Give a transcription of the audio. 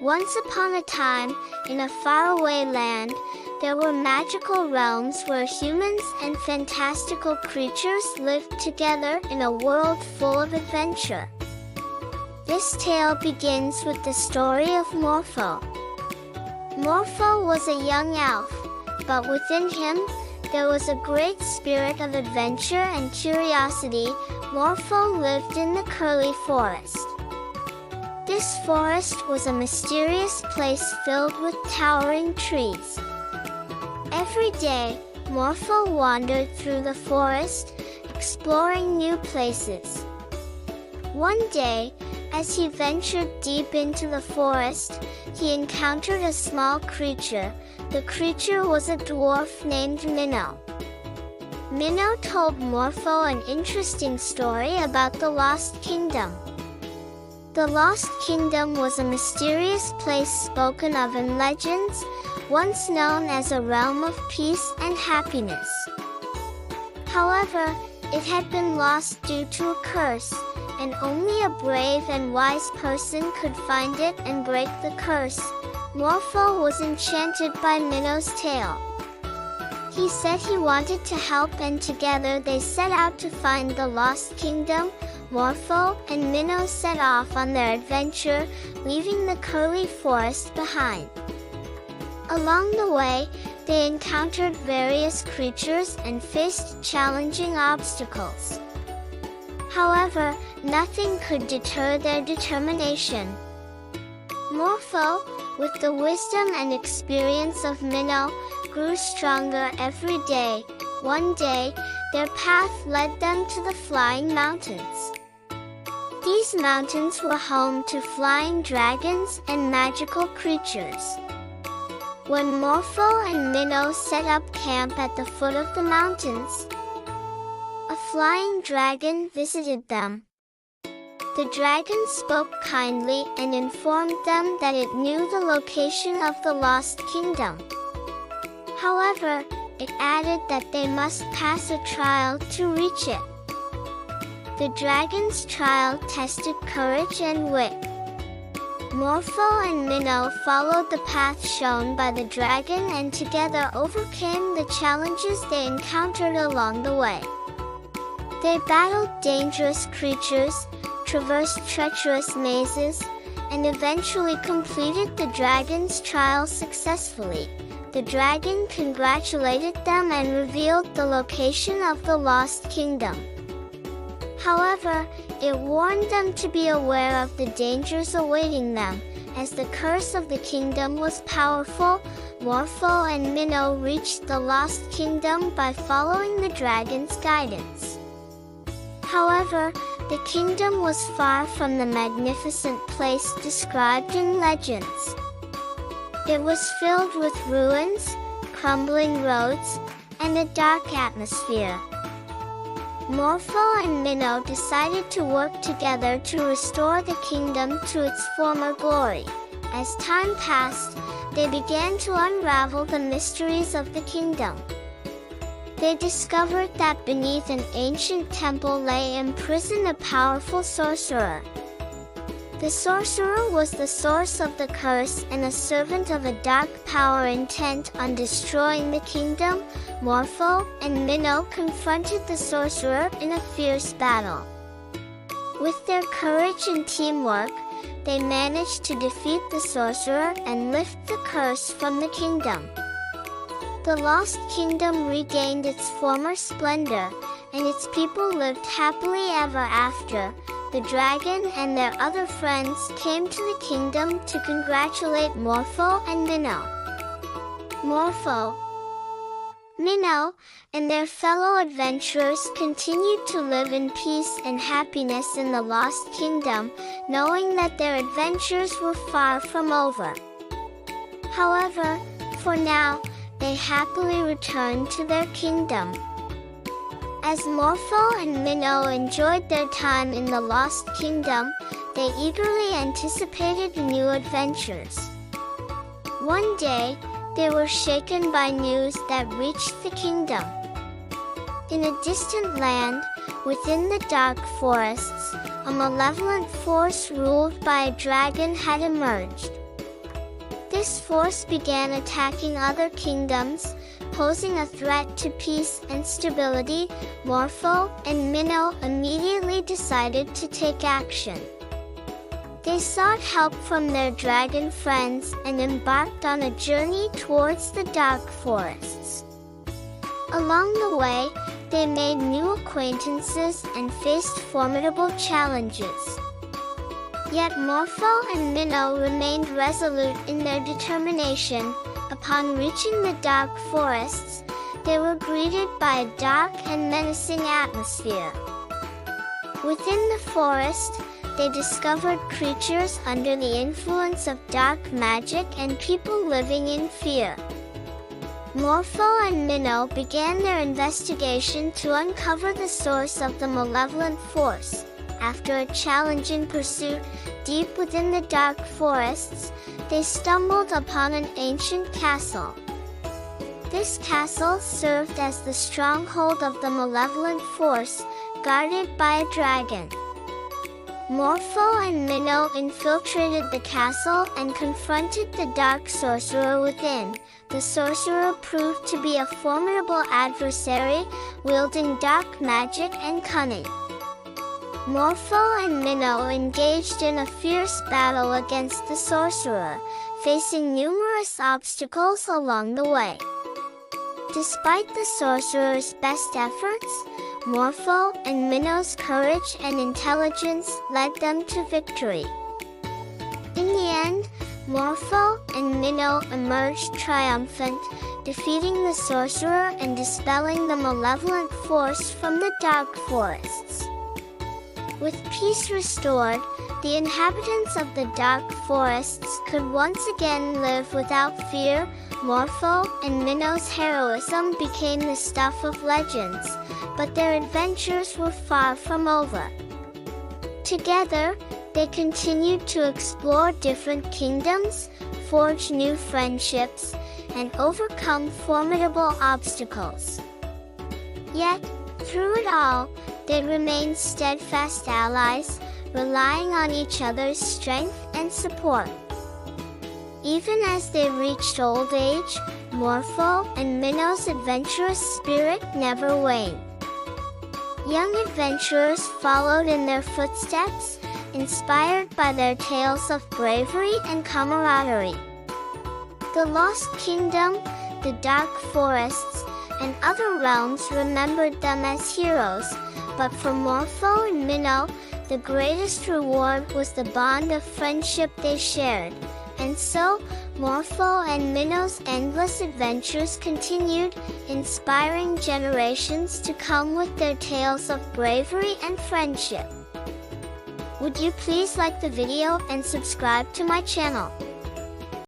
Once upon a time, in a faraway land, there were magical realms where humans and fantastical creatures lived together in a world full of adventure. This tale begins with the story of Morfo. Morfo was a young elf, but within him, there was a great spirit of adventure and curiosity. Morfo lived in the curly forest. This forest was a mysterious place filled with towering trees. Every day, Morfo wandered through the forest, exploring new places. One day, as he ventured deep into the forest, he encountered a small creature. The creature was a dwarf named Minno. Minno told Morfo an interesting story about the Lost Kingdom. The Lost Kingdom was a mysterious place spoken of in legends, once known as a realm of peace and happiness. However, it had been lost due to a curse, and only a brave and wise person could find it and break the curse. Morfo was enchanted by Minno's tale. He said he wanted to help, and together they set out to find the Lost Kingdom. Morfo and Minno set off on their adventure, leaving the curly forest behind. Along the way, they encountered various creatures and faced challenging obstacles. However, nothing could deter their determination. Morfo, with the wisdom and experience of Minno, grew stronger every day. One day, their path led them to the Flying Mountains. These mountains were home to flying dragons and magical creatures. When Morfo and Minno set up camp at the foot of the mountains, a flying dragon visited them. The dragon spoke kindly and informed them that it knew the location of the Lost Kingdom. However, it added that they must pass a trial to reach it. The dragon's trial tested courage and wit. Morfo and Minno followed the path shown by the dragon and together overcame the challenges they encountered along the way. They battled dangerous creatures, traversed treacherous mazes, and eventually completed the dragon's trial successfully. The dragon congratulated them and revealed the location of the Lost Kingdom. However, it warned them to be aware of the dangers awaiting them, as the curse of the kingdom was powerful. Morfo and Minno reached the Lost Kingdom by following the dragon's guidance. However, the kingdom was far from the magnificent place described in legends. It was filled with ruins, crumbling roads, and a dark atmosphere. Morfo and Minno decided to work together to restore the kingdom to its former glory. As time passed, they began to unravel the mysteries of the kingdom. They discovered that beneath an ancient temple lay imprisoned a powerful sorcerer. The sorcerer was the source of the curse and a servant of a dark power intent on destroying the kingdom. Morfo and Minno confronted the sorcerer in a fierce battle. With their courage and teamwork, they managed to defeat the sorcerer and lift the curse from the kingdom. The Lost Kingdom regained its former splendor, and its people lived happily ever after. The dragon and their other friends came to the kingdom to congratulate Morfo and Minno. Morfo, Minno, and their fellow adventurers continued to live in peace and happiness in the Lost Kingdom, knowing that their adventures were far from over. However, for now, they happily returned to their kingdom. As Morfo and Minno enjoyed their time in the Lost Kingdom, they eagerly anticipated new adventures. One day, they were shaken by news that reached the kingdom. In a distant land, within the dark forests, a malevolent force ruled by a dragon had emerged. This force began attacking other kingdoms, posing a threat to peace and stability. Morfo and Minno immediately decided to take action. They sought help from their dragon friends and embarked on a journey towards the dark forests. Along the way, they made new acquaintances and faced formidable challenges. Yet Morfo and Minno remained resolute in their determination. Upon reaching the dark forests, they were greeted by a dark and menacing atmosphere. Within the forest, they discovered creatures under the influence of dark magic and people living in fear. Morfo and Minno began their investigation to uncover the source of the malevolent force. After a challenging pursuit deep within the dark forests, they stumbled upon an ancient castle. This castle served as the stronghold of the malevolent force, guarded by a dragon. Morfo and Minno infiltrated the castle and confronted the dark sorcerer within. The sorcerer proved to be a formidable adversary, wielding dark magic and cunning. Morfo and Minno engaged in a fierce battle against the sorcerer, facing numerous obstacles along the way. Despite the sorcerer's best efforts, Morfo and Minno's courage and intelligence led them to victory. In the end, Morfo and Minno emerged triumphant, defeating the sorcerer and dispelling the malevolent force from the dark forests. With peace restored, the inhabitants of the dark forests could once again live without fear. Morfo and Minno's heroism became the stuff of legends, but their adventures were far from over. Together, they continued to explore different kingdoms, forge new friendships, and overcome formidable obstacles. Yet, through it all, they remained steadfast allies, relying on each other's strength and support. Even as they reached old age, Morfo and Minno's adventurous spirit never waned. Young adventurers followed in their footsteps, inspired by their tales of bravery and camaraderie. The Lost Kingdom, the Dark Forests, and other realms remembered them as heroes, but for Morfo and Minno, the greatest reward was the bond of friendship they shared. And so, Morfo and Minno's endless adventures continued, inspiring generations to come with their tales of bravery and friendship. Would you please like the video and subscribe to my channel?